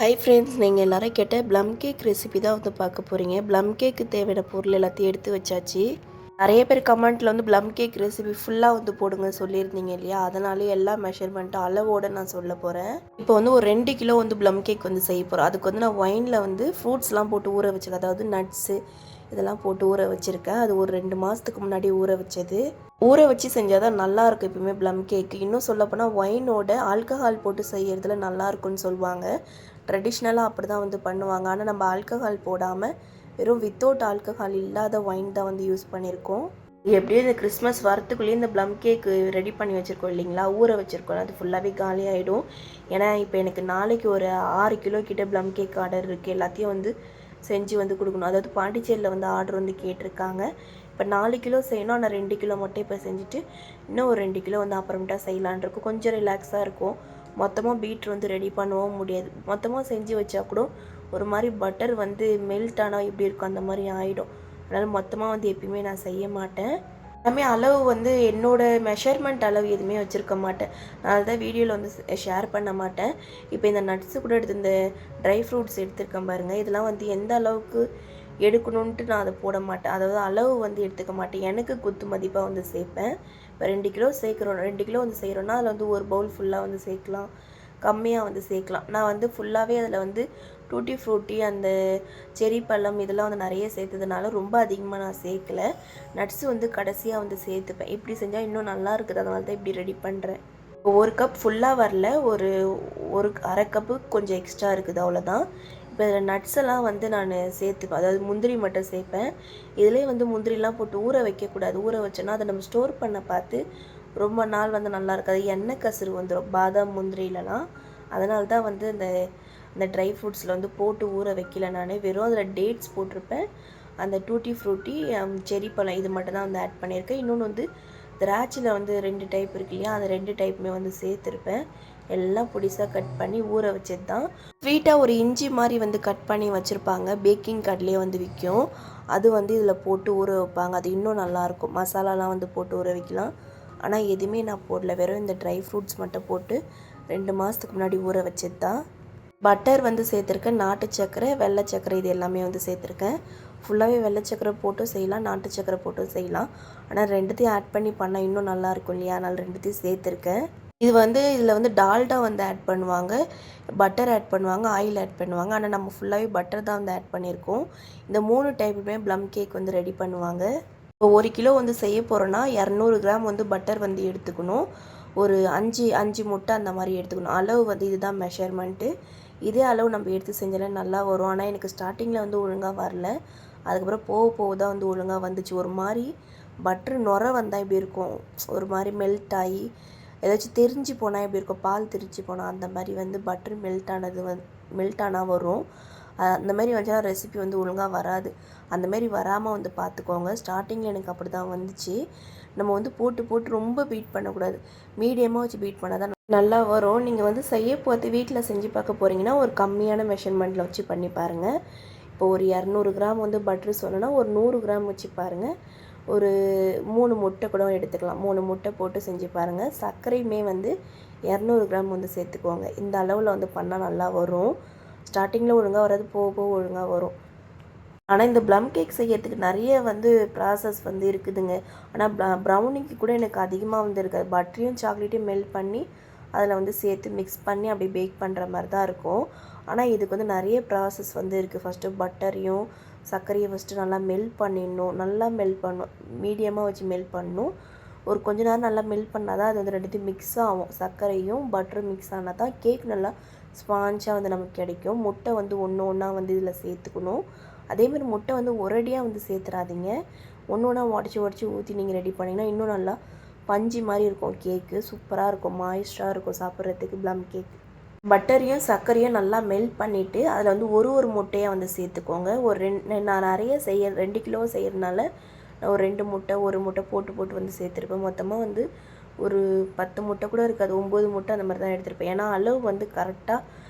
Hi friends, நீங்கள் எல்லோரும் கேட்ட ப்ளம் கேக் ரெசிபி தான் வந்து பார்க்க போகிறீங்க. ப்ளம் கேக்கு தேவையான பொருள் எல்லாத்தையும் எடுத்து வச்சாச்சு. நிறைய பேர் கமெண்ட்டில் வந்து ப்ளம் கேக் ரெசிபி ஃபுல்லாக வந்து போடுங்க சொல்லியிருந்தீங்க இல்லையா? அதனாலே எல்லா மெஷர்மெண்ட்டு அளவோடு நான் சொல்ல போகிறேன். இப்போ வந்து ஒரு 2 கிலோ வந்து ப்ளம் கேக் வந்து செய்ய போகிறோம். அதுக்கு வந்து நான் ஒயினில் வந்து ஃப்ரூட்ஸ்லாம் போட்டு ஊற வச்சுருக்கேன். அதாவது நட்ஸு இதெல்லாம் போட்டு ஊற வச்சுருக்கேன். அது ஒரு 2 மாதத்துக்கு முன்னாடி ஊற வச்சது. ஊற வச்சு செஞ்சால் தான் நல்லாயிருக்கும் எப்பவுமே ப்ளம் கேக்கு. இன்னும் சொல்லப்போனால் ஒயினோட ஆல்கஹால் போட்டு செய்கிறதுல நல்லாயிருக்குன்னு சொல்லுவாங்க. ட்ரெடிஷ்னலாக அப்படி தான் வந்து பண்ணுவாங்க. ஆனால் நம்ம ஆல்கஹால் போடாமல் வெறும் வித்தவுட் ஆல்கஹால் இல்லாத ஒயின் தான் வந்து யூஸ் பண்ணியிருக்கோம். எப்படியும் இந்த கிறிஸ்மஸ் வரத்துக்குள்ளேயே இந்த ப்ளம் கேக்கு ரெடி பண்ணி வச்சுருக்கோம் இல்லைங்களா? ஊற வச்சுருக்கோம். அது ஃபுல்லாகவே காலி ஆகிடும். ஏன்னா இப்போ எனக்கு நாளைக்கு ஒரு 6 கிலோ கிட்ட ப்ளம் கேக் ஆர்டர் இருக்குது. எல்லாத்தையும் வந்து செஞ்சு வந்து கொடுக்கணும். அதாவது பாண்டிச்சேரியில் வந்து ஆர்டர் வந்து கேட்டிருக்காங்க. இப்போ 4 கிலோ செய்யணும். ஆனால் 2 கிலோ மட்டும் இப்போ செஞ்சுட்டு இன்னும் ஒரு 2 கிலோ வந்து அப்புறமேட்டா செய்யலான் இருக்கும். கொஞ்சம் ரிலாக்ஸாக இருக்கும். மொத்தமாக பீட்ரு வந்து ரெடி பண்ணவும் முடியாது. மொத்தமாக செஞ்சு வச்சா கூட ஒரு மாதிரி பட்டர் வந்து மெல்ட் ஆனால் எப்படி இருக்கும் அந்த மாதிரி ஆகிடும். அதனால் மொத்தமாக வந்து எப்பயுமே நான் செய்ய மாட்டேன். எல்லாமே அளவு வந்து என்னோடய மெஷர்மெண்ட் அளவு எதுவுமே வச்சுருக்க மாட்டேன். அதனால தான் வீடியோவில் வந்து ஷேர் பண்ண மாட்டேன். இப்போ இந்த நட்ஸு கூட எடுத்து இந்த ட்ரை ஃப்ரூட்ஸ் எடுத்துருக்கேன் பாருங்கள். இதெல்லாம் வந்து எந்த அளவுக்கு எடுக்கணுன்ட்டு நான் அதை போட மாட்டேன். அதாவது அளவு வந்து எடுத்துக்க மாட்டேன். எனக்கு குத்து மதிப்பாக வந்து சேர்ப்பேன். இப்போ 2 கிலோ சேர்க்குறோம், 2 கிலோ வந்து செய்கிறோன்னா அதில் வந்து ஒரு பவுல் ஃபுல்லாக வந்து சேர்க்கலாம், கம்மியாக வந்து சேர்க்கலாம். நான் வந்து ஃபுல்லாகவே அதில் வந்து டூட்டி ஃப்ரூட்டி அந்த செரி பழம் இதெல்லாம் வந்து நிறைய சேர்த்ததுனால ரொம்ப அதிகமாக நான் சேர்க்கலை. நட்ஸு வந்து கடைசியாக வந்து சேர்த்துப்பேன். இப்படி செஞ்சால் இன்னும் நல்லா இருக்குது. அதனால தான் இப்படி ரெடி பண்ணுறேன். ஒரு கப் ஃபுல்லாக வரல, ஒரு ஒரு அரை கப்பு கொஞ்சம் எக்ஸ்ட்ரா இருக்குது, அவ்வளோதான். இப்போ இதில் நட்ஸ் எல்லாம் வந்து நான் சேர்த்துப்பேன். அதாவது முந்திரி மட்டும் சேர்ப்பேன். இதிலே வந்து முந்திரிலாம் போட்டு ஊற வைக்கக்கூடாது. ஊற வச்சோன்னா அதை நம்ம ஸ்டோர் பண்ண பார்த்து ரொம்ப நாள் வந்து நல்லா இருக்காது. எண்ணெய் கசுறு வந்துடும் பாதாம் முந்திரியிலலாம். அதனால தான் வந்து இந்த ட்ரை ஃப்ரூட்ஸில் வந்து போட்டு ஊற வைக்கல. நான் வெறும் அதில் டேட்ஸ் போட்டிருப்பேன். அந்த டூட்டி ஃப்ரூட்டி, செரி பழம் இது மட்டும் தான் வந்து ஆட் பண்ணியிருக்கேன். இன்னொன்று வந்து திராட்சையில் வந்து 2 டைப் இருக்கு இல்லையா? அந்த 2 டைப்புமே வந்து சேர்த்துருப்பேன். எல்லாம் பொடிசாக கட் பண்ணி ஊற வச்சது தான். ஸ்வீட்டாக ஒரு இஞ்சி மாதிரி வந்து கட் பண்ணி வச்சுருப்பாங்க. பேக்கிங் கார்ட்லேயே வந்து விற்கும். அது வந்து இதில் போட்டு ஊற வைப்பாங்க. அது இன்னும் நல்லாயிருக்கும். மசாலாலாம் வந்து போட்டு ஊற வைக்கலாம். ஆனால் எதுவுமே நான் போடல. வெறும் இந்த ட்ரை ஃப்ரூட்ஸ் மட்டும் போட்டு 2 மாதத்துக்கு முன்னாடி ஊற வச்சது தான். பட்டர் வந்து சேர்த்துருக்கேன். நாட்டு சர்க்கரை, வெள்ளை சர்க்கரை இது எல்லாமே வந்து சேர்த்துருக்கேன். ஃபுல்லாகவே வெள்ளை சர்க்கரை போட்டும் செய்யலாம், நாட்டு சர்க்கரை போட்டும் செய்யலாம். ஆனால் 2த்தையும் ஆட் பண்ணி பண்ணால் இன்னும் நல்லாயிருக்கும் இல்லையா? அதனால் 2த்தையும் சேர்த்துருக்கேன். இதில் வந்து டால்டா வந்து ஆட் பண்ணுவாங்க, பட்டர் ஆட் பண்ணுவாங்க, ஆயில் ஆட் பண்ணுவாங்க. ஆனால் நம்ம ஃபுல்லாகவே பட்டர் தான் வந்து ஆட் பண்ணியிருக்கோம். இந்த 3 டைப்புமே ப்ளம் கேக் வந்து ரெடி பண்ணுவாங்க. இப்போ 1 கிலோ வந்து செய்ய போகிறோன்னா 200 கிராம் வந்து பட்டர் வந்து எடுத்துக்கணும். ஒரு 5 முட்டை அந்த மாதிரி எடுத்துக்கணும். அளவு வந்து இதுதான் மெஷர்மெண்ட்டு. இதே அளவு நம்ம எடுத்து செஞ்சாலே நல்லா வரும். ஆனால் எனக்கு ஸ்டார்டிங்கில் வந்து ஒழுங்காக வரல. அதுக்கப்புறம் போக போக தான் வந்து ஒழுங்காக வந்துச்சு. ஒரு மாதிரி பட்ரு நுரை வந்தால் இப்படி இருக்கும். ஒரு மாதிரி மெல்ட் ஆகி ஏதாச்சும் தெரிஞ்சு போனால் எப்படி இருக்கும், பால் திரிச்சு போனால் அந்த மாதிரி வந்து பட்ரு மெல்ட் ஆனால் வரும். அந்த மாதிரி வந்துச்சுன்னா ரெசிபி வந்து ஒழுங்காக வராது. அந்த மாதிரி வராமல் வந்து பார்த்துக்கோங்க. ஸ்டார்டிங்கில் எனக்கு அப்படி தான் வந்துச்சு. நம்ம வந்து போட்டு ரொம்ப பீட் பண்ணக்கூடாது. மீடியமாக வச்சு பீட் பண்ணால் தான் நல்லா வரும். நீங்கள் வந்து செய்ய போது வீட்டில் செஞ்சு பார்க்க போகிறீங்கன்னா ஒரு கம்மியான மெஷர்மெண்ட்டில் வச்சு பண்ணி பாருங்கள். இப்போ ஒரு 200 கிராம் வந்து பட்ரு சொன்னோன்னா ஒரு 100 கிராம் வச்சு பாருங்கள். ஒரு 3 முட்டை கூட எடுத்துக்கலாம். 3 முட்டை போட்டு செஞ்சு பாருங்கள். சர்க்கரையுமே வந்து 200 கிராம் வந்து சேர்த்துக்கோங்க. இந்த அளவில் வந்து பண்ணால் நல்லா வரும். ஸ்டார்டிங்கில் ஒழுங்காக வராது, போக போக ஒழுங்காக வரும். ஆனால் இந்த ப்ளம் கேக் செய்யறதுக்கு நிறைய வந்து ப்ராசஸ் வந்து இருக்குதுங்க. ஆனால் ப்ரௌனிக்கு கூட எனக்கு அதிகமாக வந்து இருக்காது. பட்டரையும் சாக்லேட்டையும் மெல்ட் பண்ணி அதில் வந்து சேர்த்து மிக்ஸ் பண்ணி அப்படியே பேக் பண்ணுற மாதிரி தான் இருக்கும். ஆனால் இதுக்கு வந்து நிறைய ப்ராசஸ் வந்து இருக்குது. ஃபஸ்ட்டு பட்டரையும் சர்க்கரையை ஃபஸ்ட்டு நல்லா மெல்ட் பண்ணிடணும். நல்லா மெல்ட் பண்ணணும். மீடியமாக வச்சு மெல்ட் பண்ணணும். ஒரு கொஞ்ச நேரம் நல்லா மெல்ட் பண்ணால் தான் அது வந்து 2த்தையும் மிக்ஸ் ஆகும். சர்க்கரையும் பட்டரும் மிக்ஸ் ஆனால் தான் கேக் நல்லா ஸ்பான்ச்சாக வந்து நமக்கு கிடைக்கும். முட்டை வந்து ஒன்று ஒன்றா வந்து இதில் சேர்த்துக்கணும். அதேமாதிரி முட்டை வந்து ஒரடியாக வந்து சேர்த்துறாதீங்க. ஒன்று ஒன்றா உடச்சி ஊற்றி நீங்கள் ரெடி பண்ணிங்கன்னா இன்னும் நல்லா பஞ்சு மாதிரி இருக்கும். கேக்கு சூப்பராக இருக்கும், மாய்ஸ்டாக இருக்கும் சாப்பிட்றதுக்கு ப்ளம் கேக். பட்டரையும் சர்க்கரையும் நல்லா மெல்ட் பண்ணிவிட்டு அதில் வந்து ஒரு முட்டையாக வந்து சேர்த்துக்கோங்க. நான் நிறைய 2 கிலோ செய்கிறதுனால நான் ஒரு 2 முட்டை 1 முட்டை போட்டு வந்து சேர்த்துருப்பேன். மொத்தமாக வந்து ஒரு 10 முட்டை கூட இருக்காது, 9 முட்டை அந்த மாதிரி தான் எடுத்திருப்பேன். ஏன்னா அளவு வந்து கரெக்டாக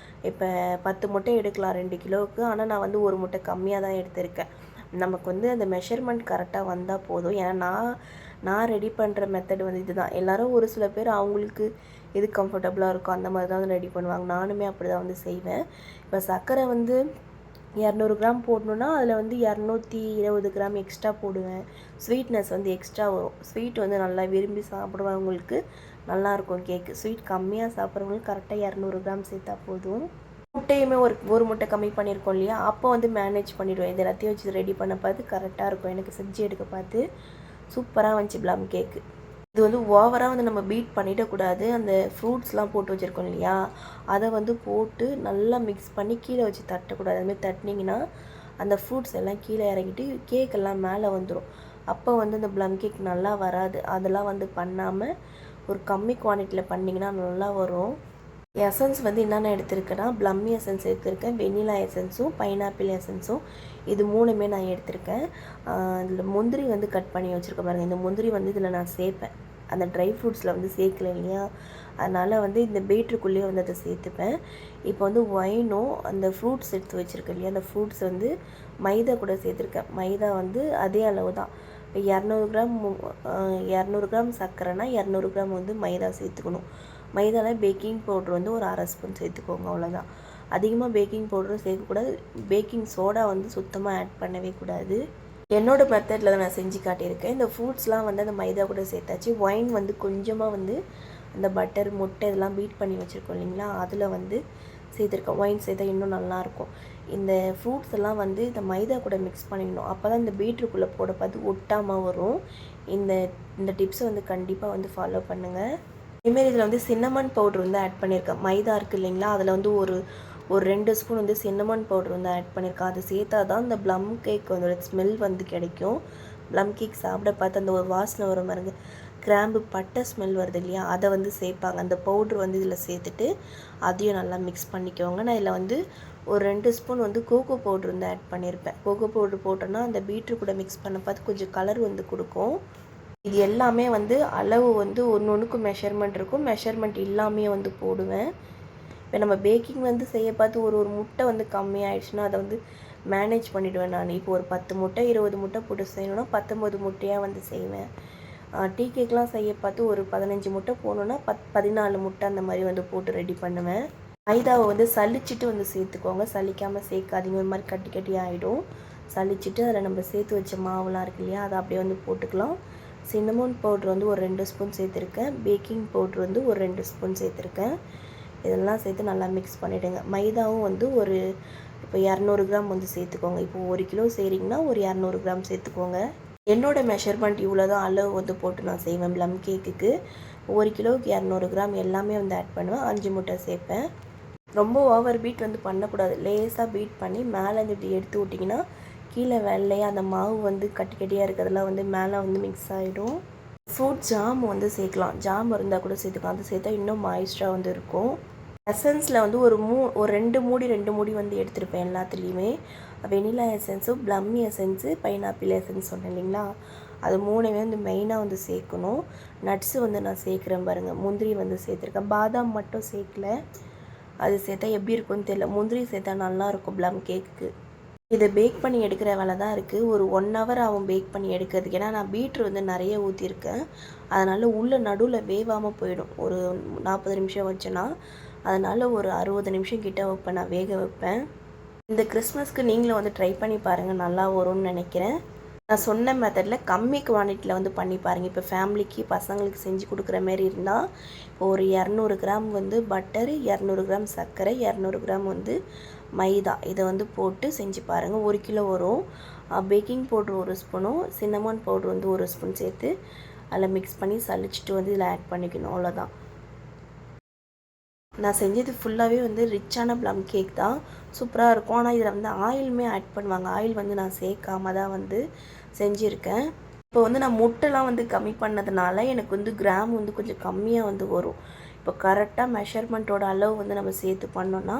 இப்போ 10 முட்டை எடுக்கலாம் 2 கிலோவுக்கு. ஆனால் நான் வந்து 1 முட்டை கம்மியாக தான் எடுத்திருக்கேன். நமக்கு வந்து அந்த மெஷர்மெண்ட் கரெக்டாக வந்தால் போதும். ஏன்னா நான் ரெடி பண்ணுற மெத்தட் வந்து இதுதான். எல்லோரும் ஒரு சில பேர் அவங்களுக்கு எது கம்ஃபர்டபுளாக இருக்கோ அந்த மாதிரி தான் வந்து ரெடி பண்ணுவாங்க. நானுமே அப்படி தான் வந்து செய்வேன். இப்போ சர்க்கரை வந்து 200 கிராம் போடணுன்னா அதில் வந்து 220 கிராம் எக்ஸ்ட்ரா போடுவேன். ஸ்வீட்னஸ் வந்து எக்ஸ்ட்ரா வரும். ஸ்வீட் வந்து நல்லா விரும்பி சாப்பிடுறவங்களுக்கு நல்லாயிருக்கும் கேக்கு. ஸ்வீட் கம்மியாக சாப்பிட்றவங்களுக்கு கரெக்டாக 200 கிராம் சேர்த்தா போதும். முட்டையுமே ஒரு முட்டை கம்மி பண்ணியிருக்கோம் இல்லையா, அப்போ வந்து மேனேஜ் பண்ணிவிடுவேன். இது எல்லாத்தையும் வச்சு ரெடி பண்ண பார்த்து கரெக்டாக இருக்கும். எனக்கு செஞ்சு எடுக்க பார்த்து சூப்பராக வந்துச்சு ப்ளம் கேக்கு. இது வந்து ஓவராக வந்து நம்ம பீட் பண்ணிடக்கூடாது. அந்த ஃப்ரூட்ஸ்லாம் போட்டு வச்சுருக்கோம் இல்லையா, அதை வந்து போட்டு நல்லா மிக்ஸ் பண்ணி கீழே வச்சு தட்டக்கூடாது. அதுமாதிரி தட்டினீங்கன்னா அந்த ஃப்ரூட்ஸ் எல்லாம் கீழே இறங்கிட்டு கேக்கெல்லாம் மேலே வந்துடும். அப்போ வந்து இந்த ப்ளம் கேக் நல்லா வராது. அதெல்லாம் வந்து பண்ணாமல் ஒரு கம்மி குவான்டிட்டியில் பண்ணிங்கன்னா நல்லா வரும். எசன்ஸ் வந்து என்னென்ன எடுத்திருக்கேன்னா, ப்ளம் எசன்ஸ் எடுத்திருக்கேன், வெண்ணிலா எசன்ஸும் பைனாப்பிள் எசன்ஸும், இது 3மே நான் எடுத்திருக்கேன். இதில் முந்திரி வந்து கட் பண்ணி வச்சுருக்கேன் பாருங்கள். இந்த முந்திரி வந்து இதில் நான் சேர்ப்பேன். அந்த ட்ரை ஃப்ரூட்ஸில் வந்து சேர்க்கல இல்லையா, அதனால் வந்து இந்த பீட்ருக்குள்ளேயே வந்து அதை சேர்த்துப்பேன். இப்போ வந்து ஒயினும் அந்த ஃப்ரூட்ஸ் எடுத்து வச்சுருக்கேன் இல்லையா, அந்த ஃப்ரூட்ஸ் வந்து மைதா கூட சேர்த்துருக்கேன். மைதா வந்து அதே அளவு தான். இப்போ 200 கிராம் சர்க்கரைனா 200 கிராம் வந்து மைதா சேர்த்துக்கணும். மைதாவில் பேக்கிங் பவுட்ரு வந்து ஒரு 1/2 ஸ்பூன் சேர்த்துக்கோங்க, அவ்வளோதான். அதிகமாக பேக்கிங் பவுடரும் சேர்க்கக்கூடாது. பேக்கிங் சோடா வந்து சுத்தமாக ஆட் பண்ணவே கூடாது. என்னோடய மெத்தடில் தான் நான் செஞ்சு காட்டியிருக்கேன். இந்த ஃப்ரூட்ஸ்லாம் வந்து அந்த மைதா கூட சேர்த்தாச்சு. ஒயின் வந்து கொஞ்சமாக வந்து அந்த பட்டர், முட்டை இதெல்லாம் பீட் பண்ணி வச்சுருக்கோம் இல்லைங்களா, அதில் வந்து சேர்த்துருக்கேன். ஒயின் சேர்த்தா இன்னும் நல்லாயிருக்கும். இந்த ஃப்ரூட்ஸ் எல்லாம் வந்து இந்த மைதா கூட மிக்ஸ் பண்ணிக்கணும். அப்போ தான் இந்த பீட்ருக்குள்ளே போட பார்த்து ஒட்டாமல் வரும். இந்த இந்த டிப்ஸை வந்து கண்டிப்பாக வந்து ஃபாலோ பண்ணுங்கள். இதேமாரி இதில் வந்து சின்னமன் பவுட்ரு வந்து ஆட் பண்ணியிருக்கேன். மைதா இருக்குது இல்லைங்களா, அதில் வந்து ஒரு 2 ஸ்பூன் வந்து சின்னமன் பவுட்ரு வந்து ஆட் பண்ணியிருக்கேன். அது சேர்த்தா தான் இந்த ப்ளம் கேக் வந்து ஸ்மெல் வந்து கிடைக்கும். ப்ளம் கேக் சாப்பிட பார்த்து அந்த ஒரு வாசனை வர பாருங்க, கிராம்பு பட்டை ஸ்மெல் வருது இல்லையா, அதை வந்து சேர்ப்பாங்க. அந்த பவுட்ரு வந்து இதில் சேர்த்துட்டு அதையும் நல்லா மிக்ஸ் பண்ணிக்கோங்க. நான் இதில் வந்து ஒரு 2 ஸ்பூன் வந்து கோகோ பவுட்ரு வந்து ஆட் பண்ணியிருப்பேன். கோகோ பவுட்ரு போட்டோன்னா அந்த பீட்ரு கூட மிக்ஸ் பண்ண பார்த்து கொஞ்சம் கலர் வந்து கொடுக்கும். இது எல்லாமே வந்து அளவு வந்து ஒன்றுக்கும் மெஷர்மெண்ட் இருக்கும். மெஷர்மெண்ட் இல்லாமையே வந்து போடுவேன். இப்போ நம்ம பேக்கிங் வந்து செய்ய பார்த்து ஒரு முட்டை வந்து கம்மியாயிடுச்சுன்னா அதை வந்து மேனேஜ் பண்ணிவிடுவேன் நான். இப்போ ஒரு 10 முட்டை 20 முட்டை போட்டு செய்யணுன்னா 19 முட்டையாக வந்து செய்வேன். டீ கேக்லாம் செய்ய பார்த்து ஒரு 15 முட்டை போடணுன்னா 14 முட்டை அந்த மாதிரி வந்து போட்டு ரெடி பண்ணுவேன். மைதாவை வந்து சலிச்சிட்டு வந்து சேர்த்துக்கோங்க. சலிக்காமல் சேர்க்காதீங்க, ஒரு மாதிரி கட்டி கட்டி ஆகிடும். சலிச்சிட்டு அதில் நம்ம சேர்த்து வச்ச மாவுலாம் இருக்கு இல்லையா, அதை அப்படியே வந்து போட்டுக்கலாம். சின்னமோன் பவுட்ரு வந்து ஒரு 2 ஸ்பூன் சேர்த்துருக்கேன். பேக்கிங் பவுட்ரு வந்து ஒரு 2 ஸ்பூன் சேர்த்துருக்கேன். இதெல்லாம் சேர்த்து நல்லா மிக்ஸ் பண்ணிவிடுங்க. மைதாவும் வந்து ஒரு இப்போ 200 கிராம் வந்து சேர்த்துக்கோங்க. இப்போ 1 கிலோ செய்கிறீங்கன்னா ஒரு 200 கிராம் சேர்த்துக்கோங்க. என்னோடய மெஷர்மெண்ட் இவ்வளோ தான் அளவு வந்து போட்டு நான் செய்வேன். ப்ளம் கேக்குக்கு 1 கிலோவுக்கு 200 கிராம் எல்லாமே வந்து ஆட் பண்ணுவேன். 5 முட்டை சேர்ப்பேன். ரொம்ப ஓவர் பீட் வந்து பண்ணக்கூடாது. லேஸாக பீட் பண்ணி மேலேருந்து இப்படி எடுத்து விட்டிங்கன்னா கீழே வெள்ளையாக அந்த மாவு வந்து கட்டி கட்டியாக இருக்கிறதெல்லாம் வந்து மேலே வந்து மிக்ஸ் ஆகிடும். ஃப்ரூட் ஜாம் வந்து சேர்க்கலாம். ஜாம் இருந்தால் கூட சேர்த்துக்கலாம். அது சேர்த்தா இன்னும் மாய்ஸ்டராக வந்து இருக்கும். எசன்ஸில் வந்து ஒரு 2 மூடி வந்து எடுத்துருப்பேன் எல்லாத்துலேயுமே. வெனிலா எசன்ஸும் ப்ளம் எசன்ஸு பைனாப்பிள் எசன்ஸ் சொன்னேன் இல்லைங்களா, அது 3மே வந்து மெயினாக வந்து சேர்க்கணும். நட்ஸு வந்து நான் சேர்க்குறேன் பாருங்கள். முந்திரி வந்து சேர்த்துருக்கேன். பாதாம் மட்டும் சேர்க்கல. அது சேர்த்தா எப்படி இருக்குன்னு தெரியல. முந்திரி சேர்த்தா நல்லாயிருக்கும் ப்ளம் கேக்கு. இதை பேக் பண்ணி எடுக்கிற வேலை தான் இருக்குது. ஒரு 1 ஹவர் ஆகும் பேக் பண்ணி எடுக்கிறதுக்கு. ஏன்னா நான் பீட்ரு வந்து நிறைய ஊற்றிருக்கேன். அதனால் உள்ளே நடுவில் வேகாமல் போயிடும். ஒரு 40 நிமிஷம் வச்சேன்னா, அதனால் ஒரு 60 நிமிஷம் கிட்ட வைப்பேன், நான் வேக வைப்பேன். இந்த கிறிஸ்மஸ்க்கு நீங்களும் வந்து ட்ரை பண்ணி பாருங்கள், நல்லா வரும்னு நினைக்கிறேன். நான் சொன்ன மெத்தடில் கம்மி குவான்டிட்டியில் வந்து பண்ணி பாருங்கள். இப்போ ஃபேமிலிக்கு பசங்களுக்கு செஞ்சு கொடுக்குற மாரி இருந்தால் இப்போ ஒரு 200 கிராம் வந்து பட்டரு, 200 கிராம் சர்க்கரை, 200 கிராம் வந்து மைதா, இதை வந்து போட்டு செஞ்சு பாருங்கள். 1 கிலோ வரும். பேக்கிங் பவுட்ரு 1 ஸ்பூனும் சின்னமன் பவுட்ரு வந்து 1 ஸ்பூன் சேர்த்து அதில் மிக்ஸ் பண்ணி சலிச்சிட்டு வந்து இதில் ஆட் பண்ணிக்கணும், அவ்வளோதான். நான் செஞ்சது ஃபுல்லாகவே வந்து ரிச்சான ப்ளம் கேக் தான். சூப்பராக இருக்கும். ஆனால் இதில் வந்து ஆயிலுமே ஆட் பண்ணுவாங்க. ஆயில் வந்து நான் சேர்க்காம தான் வந்து செஞ்சுருக்கேன். இப்போ வந்து நான் முட்டைலாம் வந்து கம்மி பண்ணதுனால எனக்கு வந்து கிராம் வந்து கொஞ்சம் கம்மியாக வந்து வரும். இப்போ கரெக்டாக மெஷர்மெண்ட்டோட அளவு வந்து நம்ம சேர்த்து பண்ணோன்னா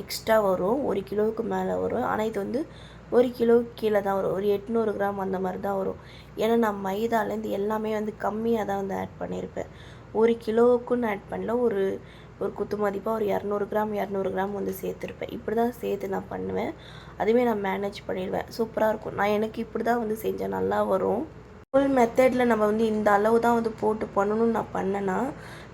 எக்ஸ்ட்ரா வரும். 1 கிலோவுக்கு மேலே வரும். ஆனால் இது வந்து 1 கிலோவுக்கு கீழே தான் வரும். ஒரு 800 கிராம் அந்த மாதிரி தான் வரும். ஏன்னா நான் மைதாலேருந்து எல்லாமே வந்து கம்மியாக தான் வந்து ஆட் பண்ணியிருப்பேன். 1 கிலோவுக்குன்னு ஆட் பண்ணல. ஒரு குத்து மதிப்பாக ஒரு 200 கிராம் வந்து சேர்த்துருப்பேன். இப்படி தான் சேர்த்து நான் பண்ணுவேன். அதுவே நான் மேனேஜ் பண்ணிடுவேன். சூப்பராக இருக்கும். எனக்கு இப்படி தான் வந்து செஞ்சால் நல்லா வரும். ஃபுல் மெத்தடில் நம்ம வந்து இந்த அளவு தான் வந்து போட்டு பண்ணணும்னு நான் பண்ணேன்னா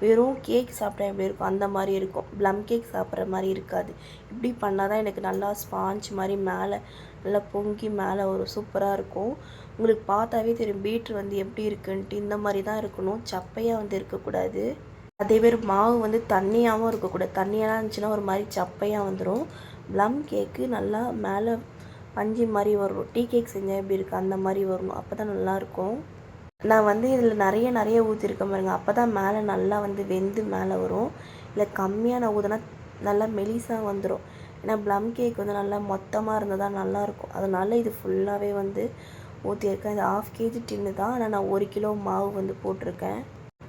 வெறும் கேக் சாப்பிட்டா எப்படி இருக்கும் அந்த மாதிரி இருக்கும். ப்ளம் கேக் சாப்பிட்ற மாதிரி இருக்காது. இப்படி பண்ணால் தான் எனக்கு நல்லா ஸ்பாஞ்ச் மாதிரி மேலே நல்லா பொங்கி மேலே ஒரு சூப்பராக இருக்கும். உங்களுக்கு பார்த்தாவே தெரியும் பீட்ரு வந்து எப்படி இருக்குன்ட்டு. இந்த மாதிரி தான் இருக்கணும், சப்பையாக வந்து இருக்கக்கூடாது. அதே மாதிரி மாவு வந்து தண்ணியாகவும் இருக்கக்கூடாது. தண்ணியாக இருந்துச்சுன்னா ஒரு மாதிரி சப்பையாக வந்துடும். ப்ளம் கேக்கு நல்லா மேலே பஞ்சு மாதிரி வரும். டீ கேக் செஞ்சால் எப்படி இருக்குது அந்த மாதிரி வரணும். அப்போ தான் நல்லாயிருக்கும். நான் வந்து இதில் நிறைய ஊற்றிருக்கேன் பாருங்கள். அப்போ தான் மேலே நல்லா வந்து வெந்து மேலே வரும். இல்லை கம்மியாக நான் ஊற்றினா நல்லா மெலிசாக வந்துடும். ஏன்னா ப்ளம் கேக் வந்து நல்லா மொத்தமாக இருந்தால் தான் நல்லாயிருக்கும். அதனால இது ஃபுல்லாகவே வந்து ஊற்றிருக்கேன். இது 1/2 கேஜி டின்னு தான். ஆனால் நான் 1 கிலோ மாவு வந்து போட்டிருக்கேன்.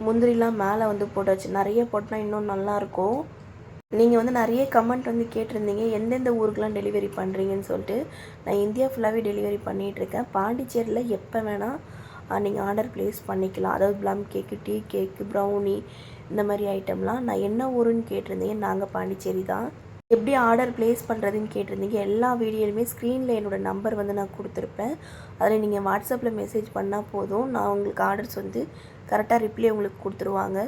முந்திரிலாம் மேலே வந்து போட்டாச்சு. நிறைய போட்டோன்னா இன்னும் நல்லாயிருக்கும். நீங்கள் வந்து நிறைய கமெண்ட் வந்து கேட்டிருந்தீங்க எந்தெந்த ஊருக்கெலாம் டெலிவரி பண்ணுறீங்கன்னு சொல்லிட்டு. நான் இந்தியா ஃபுல்லாகவே டெலிவரி பண்ணிகிட்ருக்கேன். பாண்டிச்சேரியில் எப்போ வேணால் நீங்கள் ஆர்டர் ப்ளேஸ் பண்ணிக்கலாம். அதாவது ப்ளம் கேக்கு, டீ கேக்கு, ப்ரௌனி இந்த மாதிரி ஐட்டம்லாம். நான் என்ன ஊருன்னு கேட்டிருந்தீங்க. நாங்கள் பாண்டிச்சேரி தான். எப்படி ஆர்டர் ப்ளேஸ் பண்ணுறதுன்னு கேட்டிருந்தீங்க. எல்லா வீடியோலையுமே ஸ்க்ரீனில் என்னோடய நம்பர் வந்து நான் கொடுத்துருப்பேன். அதில் நீங்கள் வாட்ஸ்அப்பில் மெசேஜ் பண்ணால் போதும். நான் உங்களுக்கு ஆர்டர்ஸ் வந்து கரெக்டாக ரிப்ளை உங்களுக்கு கொடுத்துருவாங்க.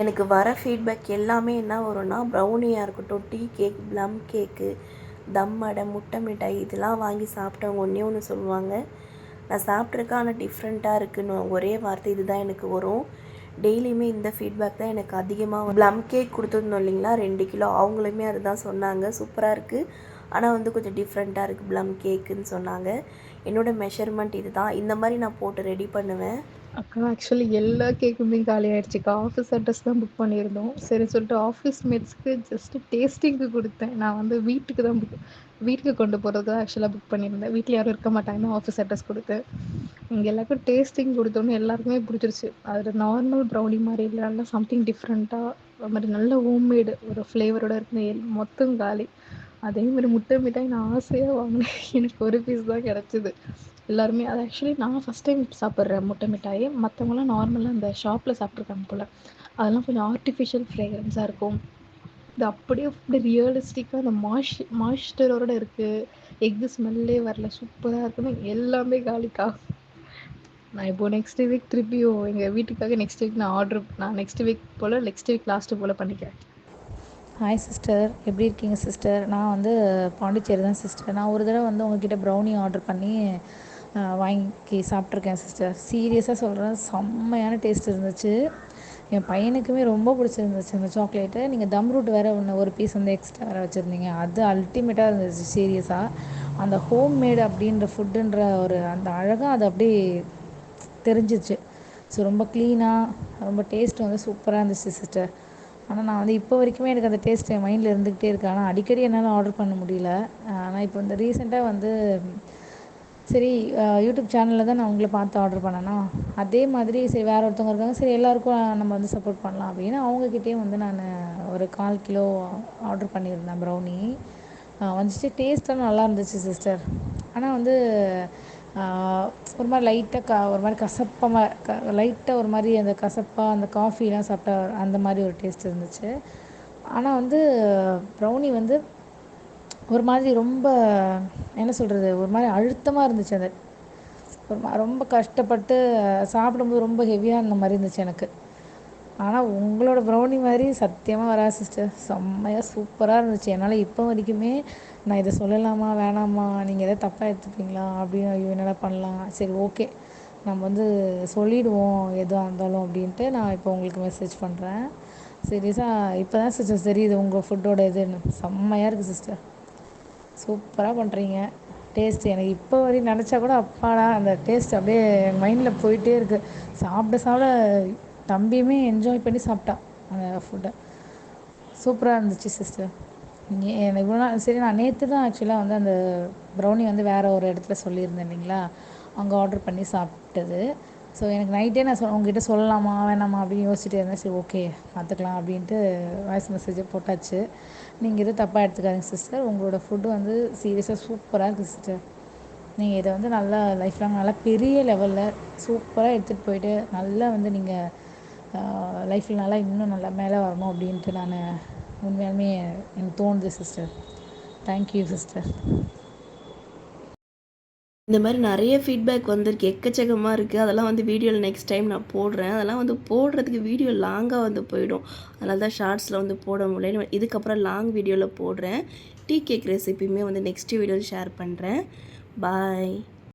எனக்கு வர ஃபீட்பேக் எல்லாமே என்ன வரும்னா, ப்ரௌனியாக இருக்கட்டும், டீ கேக், ப்ளம் கேக்கு, தம் அடை, முட்டை மிட்டாய் இதெல்லாம் வாங்கி சாப்பிட்டவங்க ஒன்றே ஒன்று சொல்லுவாங்க, நான் சாப்பிட்ருக்கேன் ஆனால் டிஃப்ரெண்ட்டாக இருக்குன்னு ஒரே வார்த்தை இதுதான் எனக்கு வரும். டெய்லியுமே இந்த ஃபீட்பேக் தான் எனக்கு அதிகமாக. ப்ளம் கேக் கொடுத்துருந்தோம் இல்லைங்களா 2 கிலோ, அவங்களுமே அதுதான் சொன்னாங்க. சூப்பராக இருக்குது, ஆனால் வந்து கொஞ்சம் டிஃப்ரெண்ட்டாக இருக்குது ப்ளம் கேக்குன்னு சொன்னாங்க. என்னோடய மெஷர்மெண்ட் இது தான். இந்த மாதிரி நான் போட்டு ரெடி பண்ணுவேன். அக்கா ஆக்சுவலி எல்லா கேக்குமே காலி ஆயிடுச்சுக்கா. ஆஃபீஸ் அட்ரஸ் தான் புக் பண்ணியிருந்தோம். சரி சொல்லிட்டு ஆஃபீஸ் மேட்ஸ்க்கு ஜஸ்ட்டு டேஸ்டிங்க்கு கொடுத்தேன். நான் வந்து வீட்டுக்கு கொண்டு போகிறது தான் ஆக்சுவலாக புக் பண்ணியிருந்தேன். வீட்டில் யாரும் இருக்க மாட்டாங்கன்னு ஆஃபீஸ் அட்ரஸ் கொடுத்தேன். இங்கே எல்லாருக்கும் டேஸ்டிங் கொடுத்தோன்னே எல்லாருக்குமே பிடிச்சிருச்சு. அதில் நார்மல் ப்ரௌனி மாதிரி இல்லை, நல்லா சம்திங் டிஃப்ரெண்ட்டாக அது மாதிரி நல்ல ஹோம்மேடு ஒரு ஃப்ளேவரோட இருக்குன்னு மொத்தம் காலி. அதேமாதிரி முட்டை மிட்டாய் நான் ஆசையாக வாங்கினேன். எனக்கு ஒரு பீஸ் தான் கிடச்சிது. எல்லாருமே அது ஆக்சுவலி நான் ஃபஸ்ட் டைம் சாப்பிட்றேன் முட்டை மிட்டாய். மற்றவங்களாம் நார்மலாக இந்த ஷாப்பில் சாப்பிட்ருக்காங்க போல். அதெல்லாம் கொஞ்சம் ஆர்டிஃபிஷியல் ஃப்ரேக்ரன்ஸாக இருக்கும். இது அப்படியே ரியலிஸ்டிக்காக அந்த மாய்ஸ்டரோட இருக்குது. எக்கு ஸ்மெல்லே வரல, சூப்பராக இருக்குன்னு எல்லாமே காலிக்கா. நான் இப்போது நெக்ஸ்ட் வீக் திருப்பியும் எங்கள் வீட்டுக்காக நெக்ஸ்ட் வீக் நான் நெக்ஸ்ட் வீக் போல் நெக்ஸ்ட் வீக் லாஸ்ட்டு போல் பண்ணிக்கிறேன். ஹாய் சிஸ்டர், எப்படி இருக்கீங்க சிஸ்டர்? நான் வந்து பாண்டிச்சேரி தான் சிஸ்டர். நான் ஒரு தடவை வந்து உங்ககிட்ட ப்ரௌனி ஆர்டர் பண்ணி வாங்கி சாப்பிட்ருக்கேன் சிஸ்டர். சீரியஸாக சொல்கிறேன், செம்மையான டேஸ்ட் இருந்துச்சு. என் பையனுக்குமே ரொம்ப பிடிச்சிருந்துச்சு அந்த சாக்லேட்டு. நீங்கள் தம் ரூட் வேறு ஒரு பீஸ் வந்து எக்ஸ்ட்ரா வேறு வச்சுருந்தீங்க. அது அல்டிமேட்டாக இருந்துச்சு சீரியஸாக. அந்த ஹோம்மேடு அப்படின்ற ஃபுட்டுன்ற ஒரு அந்த அழகாக அது அப்படி தெரிஞ்சிச்சு. ஸோ ரொம்ப க்ளீனாக ரொம்ப டேஸ்ட் வந்து சூப்பராக இருந்துச்சு சிஸ்டர். ஆனால் நான் வந்து இப்போ வரைக்குமே எனக்கு அந்த டேஸ்ட் என் மைண்டில் இருந்துக்கிட்டே இருக்கு. ஆனால் அடிக்கடி என்னால் ஆர்டர் பண்ண முடியல. ஆனால் இப்போ இந்த ரீசெண்டாக வந்து சரி யூடியூப் சேனலில் தான் நான் உங்களை பார்த்து ஆர்டர் பண்ணேன்னா, அதே மாதிரி சரி வேறு ஒருத்தவங்க இருக்காங்க, சரி எல்லாேருக்கும் நம்ம வந்து சப்போர்ட் பண்ணலாம் அப்படின்னு அவங்கக்கிட்டேயும் வந்து நான் ஒரு 1/4 கிலோ ஆர்டர் பண்ணியிருந்தேன் ப்ரௌனி. வந்துச்சு. டேஸ்ட்டும் நல்லா இருந்துச்சு சிஸ்டர். ஆனால் வந்து ஒரு மாதிரி லைட்டாக ஒரு மாதிரி கசப்பாக லைட்டாக ஒரு மாதிரி அந்த கசப்பாக அந்த காஃபிலாம் சாப்பிட்டா அந்த மாதிரி ஒரு டேஸ்ட் இருந்துச்சு. ஆனால் வந்து ப்ரௌனி வந்து ஒரு மாதிரி ரொம்ப என்ன சொல்கிறது, ஒரு மாதிரி அழுத்தமாக இருந்துச்சு. அது ஒரு ரொம்ப கஷ்டப்பட்டு சாப்பிடும்போது ரொம்ப ஹெவியாக இருந்த மாதிரி இருந்துச்சு எனக்கு. ஆனால் உங்களோட ப்ரௌனி மாதிரி சத்தியமாக வராது சிஸ்டர். செம்மையாக சூப்பராக இருந்துச்சு. என்னால் இப்போ வரைக்குமே நான் இதை சொல்லலாமா வேணாமா, நீங்கள் எதாவது தப்பாக எடுத்துப்பீங்களா அப்படின்னு, ஐயோ என்னடா பண்ணலாம், சரி ஓகே நம்ம வந்து சொல்லிவிடுவோம் எதுவாக இருந்தாலும் அப்படின்ட்டு நான் இப்போ உங்களுக்கு மெசேஜ் பண்ணுறேன். சீரியஸாக இப்போ தான் சிஸ்டர் தெரியுது உங்கள் ஃபுட்டோட இதுன்னு. செம்மையாக இருக்குது சிஸ்டர், சூப்பராக பண்ணுறீங்க. டேஸ்ட்டு எனக்கு இப்போ வரையும் நினச்சா கூட அப்பாடா அந்த டேஸ்ட் அப்படியே என் மைண்டில் போயிட்டே இருக்குது. சாப்பிட தம்பியுமே என்ஜாய் பண்ணி சாப்பிட்டான் அந்த ஃபுட்டை. சூப்பராக இருந்துச்சு சிஸ்டர். எனக்கு இவ்வளோ நாள் சரி, நான் நேற்று தான் ஆக்சுவலாக வந்து அந்த ப்ரௌனி வந்து வேறு ஒரு இடத்துல சொல்லியிருந்தேன் இல்லைங்களா, அங்கே ஆர்டர் பண்ணி சாப்பிட்டது. ஸோ எனக்கு நைட்டே நான் உங்ககிட்ட சொல்லலாமா வேணாமா அப்படின்னு யோசிச்சுட்டே இருந்தேன். சரி ஓகே பார்த்துக்கலாம் அப்படின்ட்டு வாய்ஸ் மெசேஜை போட்டாச்சு. நீங்கள் எதுவும் தப்பாக எடுத்துக்காதீங்க சிஸ்டர். உங்களோட ஃபுட்டு வந்து சீரியஸாக சூப்பராக இருக்குது சிஸ்டர். நீங்கள் இதை வந்து நல்லா லைஃப் லாங் நல்லா பெரிய லெவலில் சூப்பராக எடுத்துகிட்டு போயிட்டு நல்லா வந்து நீங்கள் லைஃப்பில் நல்லா இன்னும் நல்லா மேலே வரணும் அப்படின்ட்டு நான் உண்மையாலுமே எனக்கு தோணுது சிஸ்டர். Thank you sister. இந்த மாதிரி நிறைய ஃபீட்பேக் வந்திருக்கு, எக்கச்சக்கமாக இருக்குது. அதெல்லாம் வந்து வீடியோவில் நெக்ஸ்ட் டைம் நான் போடுறேன். அதெல்லாம் வந்து போடுறதுக்கு வீடியோ லாங்காக வந்து போயிடும். அதனால தான் ஷார்ட்ஸில் வந்து போட முடியல. இதுக்கப்புறம் லாங் வீடியோவில் போடுறேன். டீ கேக் ரெசிபியுமே வந்து நெக்ஸ்ட் வீடியோவில் ஷேர் பண்ணுறேன். பாய்.